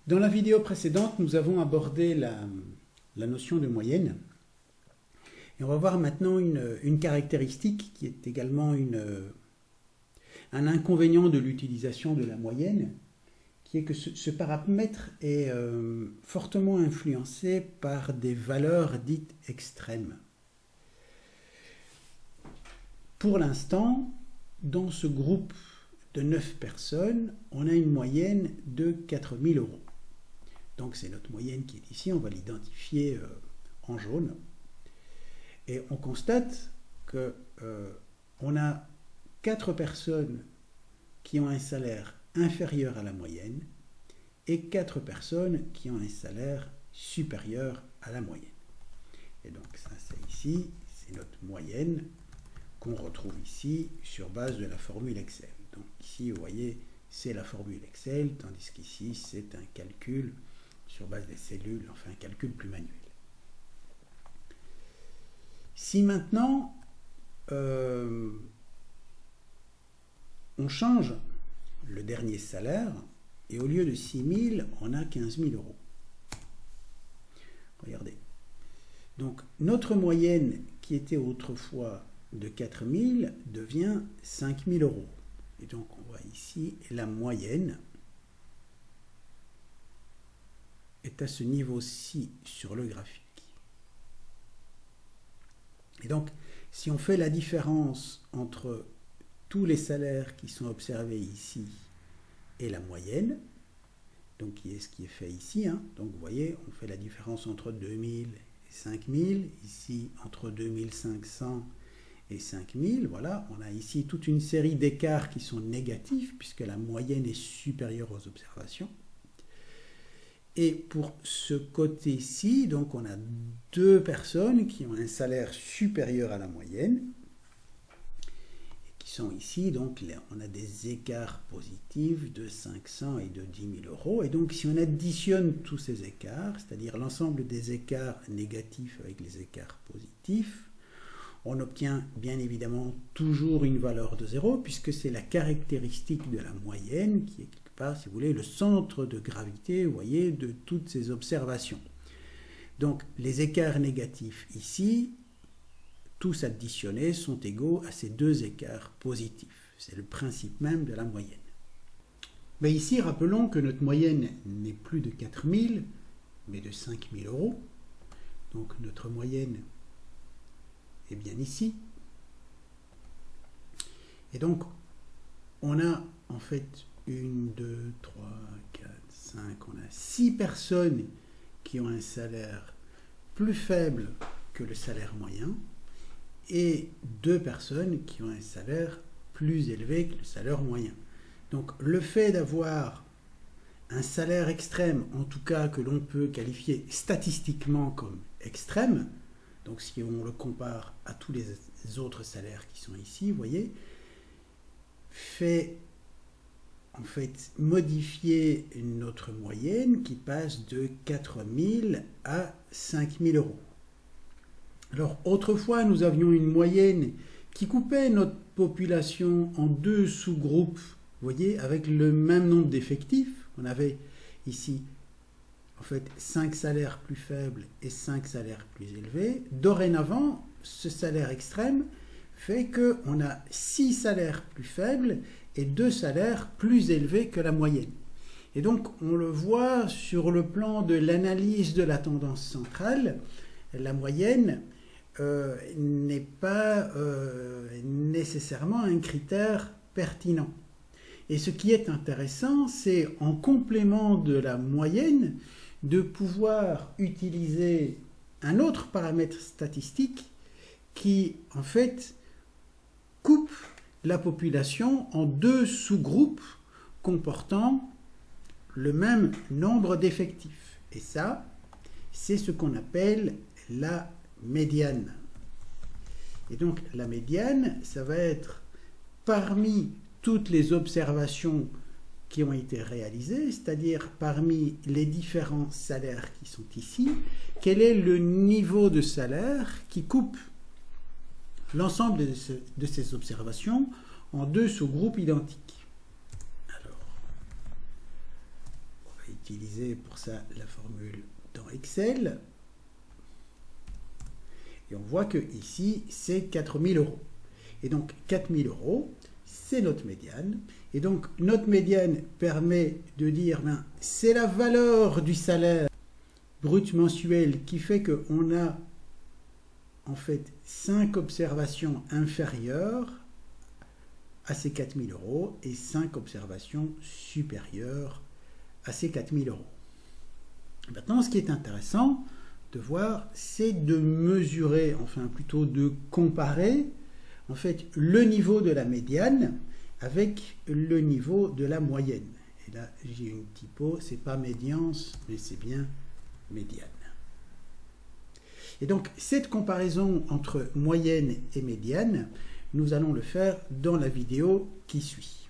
Dans la vidéo précédente, nous avons abordé la notion de moyenne. Et on va voir maintenant une caractéristique qui est également un inconvénient de l'utilisation de la moyenne, qui est que ce paramètre est fortement influencé par des valeurs dites extrêmes. Pour l'instant, dans ce groupe de 9 personnes, on a une moyenne de 4 000 €. Donc c'est notre moyenne qui est ici, on va l'identifier en jaune. Et on constate qu'on a 4 personnes qui ont un salaire inférieur à la moyenne et 4 personnes qui ont un salaire supérieur à la moyenne. Et donc ça c'est ici, c'est notre moyenne qu'on retrouve ici sur base de la formule Excel. Donc ici vous voyez c'est la formule Excel, tandis qu'ici c'est un calcul sur base des cellules, enfin un calcul plus manuel. Si maintenant on change le dernier salaire et au lieu de 6 000, on a 15 000 €. Regardez. Donc notre moyenne qui était autrefois de 4 000 devient 5 000 €. Et donc on voit ici la moyenne est à ce niveau-ci sur le graphique. Et donc, si on fait la différence entre tous les salaires qui sont observés ici et la moyenne, donc qui est ce qui est fait ici, donc vous voyez, on fait la différence entre 2000 et 5000, ici entre 2500 et 5000, voilà, on a ici toute une série d'écarts qui sont négatifs puisque la moyenne est supérieure aux observations. Et pour ce côté-ci, donc on a 2 personnes qui ont un salaire supérieur à la moyenne, et qui sont ici, donc on a des écarts positifs de 500 et de 10 000 €. Et donc si on additionne tous ces écarts, c'est-à-dire l'ensemble des écarts négatifs avec les écarts positifs, on obtient bien évidemment toujours une valeur de 0, puisque c'est la caractéristique de la moyenne qui est si vous voulez, le centre de gravité, vous voyez, de toutes ces observations. Donc, les écarts négatifs ici, tous additionnés, sont égaux à ces 2 écarts positifs. C'est le principe même de la moyenne. Mais ici, rappelons que notre moyenne n'est plus de 4 000, mais de 5 000 €. Donc, notre moyenne est bien ici. Et donc, on a en fait 1, 2, 3, 4, 5, on a 6 personnes qui ont un salaire plus faible que le salaire moyen et 2 personnes qui ont un salaire plus élevé que le salaire moyen. Donc le fait d'avoir un salaire extrême, en tout cas que l'on peut qualifier statistiquement comme extrême, donc si on le compare à tous les autres salaires qui sont ici, vous voyez, fait en fait modifier notre moyenne qui passe de 4 000 à 5 000 €. Alors autrefois nous avions une moyenne qui coupait notre population en 2 sous-groupes, vous voyez, avec le même nombre d'effectifs. On avait ici en fait 5 salaires plus faibles et 5 salaires plus élevés. Dorénavant, ce salaire extrême fait qu'on a 6 salaires plus faibles et 2 salaires plus élevés que la moyenne. Et donc, on le voit sur le plan de l'analyse de la tendance centrale, la moyenne n'est pas nécessairement un critère pertinent. Et ce qui est intéressant, c'est en complément de la moyenne, de pouvoir utiliser un autre paramètre statistique qui, en fait, coupe la population en 2 sous-groupes comportant le même nombre d'effectifs. Et ça, c'est ce qu'on appelle la médiane. Et donc, la médiane, ça va être parmi toutes les observations qui ont été réalisées, c'est-à-dire parmi les différents salaires qui sont ici, quel est le niveau de salaire qui coupe l'ensemble de ces observations en 2 sous-groupes identiques. Alors, on va utiliser pour ça la formule dans Excel. Et on voit que ici, c'est 4 000 euros. Et donc, 4 000 euros, c'est notre médiane. Et donc, notre médiane permet de dire, ben, c'est la valeur du salaire brut mensuel qui fait qu'on a en fait 5 observations inférieures à ces 4 000 euros et 5 observations supérieures à ces 4 000 euros. Maintenant, ce qui est intéressant de voir, c'est de mesurer, enfin plutôt de comparer, en fait, le niveau de la médiane avec le niveau de la moyenne. Et là, j'ai une typo, c'est pas médiance, mais c'est bien médiane. Et donc, cette comparaison entre moyenne et médiane, nous allons le faire dans la vidéo qui suit.